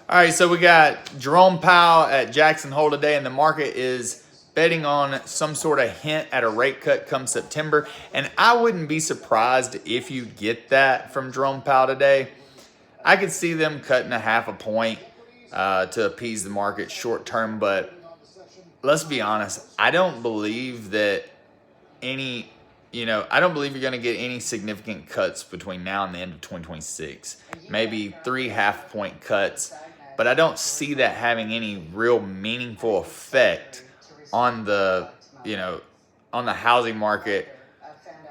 All right, so we got Jerome Powell at Jackson Hole today, and the market is betting on some sort of hint at a rate cut come September. And I wouldn't be surprised if you get that from Jerome Powell today. I could see them cutting a half a point to appease the market short term, but let's be honest, I don't believe that I don't believe you're going to get any significant cuts between now and the end of 2026. Maybe 3 half-point cuts, but I don't see that having any real meaningful effect on on the housing market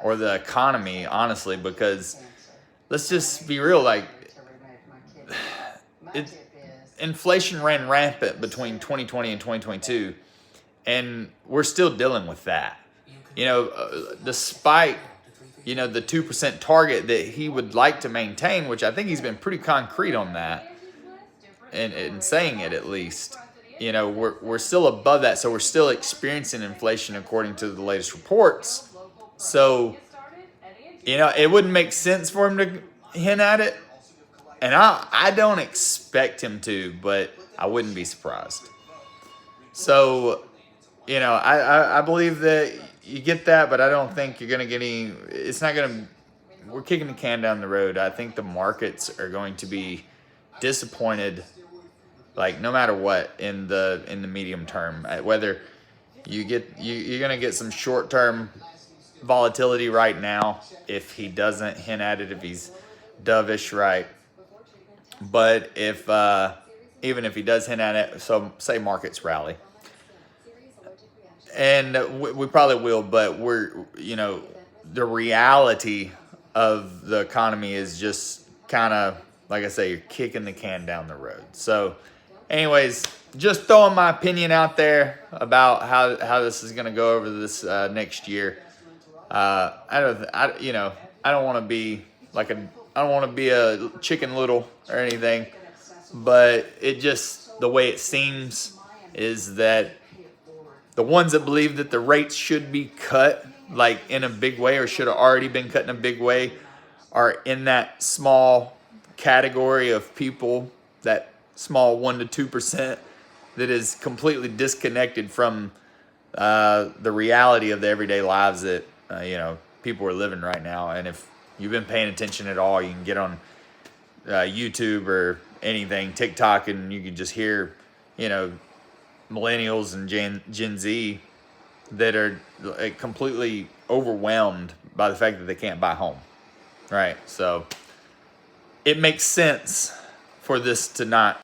or the economy, honestly, because let's just be real, inflation ran rampant between 2020 and 2022, and we're still dealing with that. Despite the 2% target that he would like to maintain, which I think he's been pretty concrete on that, and saying it at least. We're still above that, so we're still experiencing inflation according to the latest reports. So, it wouldn't make sense for him to hint at it, and I don't expect him to, but I wouldn't be surprised. So, I believe that you get that, but I don't think you're going to get any. We're kicking the can down the road. I think the markets are going to be disappointed, no matter what, in the medium term. Whether you're going to get some short term volatility right now if he doesn't hint at it, if he's dovish, right? But even if he does hint at it, so say markets rally. And we probably will, but the reality of the economy is just kind of, like I say, you're kicking the can down the road. So anyways, just throwing my opinion out there about how this is going to go over this next year. I don't want to be a Chicken Little or anything, but the way it seems is that the ones that believe that the rates should be cut in a big way, or should have already been cut in a big way, are in that small category of people, that small 1% to 2% that is completely disconnected from the reality of the everyday lives that people are living right now. And if you've been paying attention at all, you can get on YouTube or anything, TikTok, and you can just hear millennials and Gen Z that are completely overwhelmed by the fact that they can't buy a home, right? So it makes sense for this to not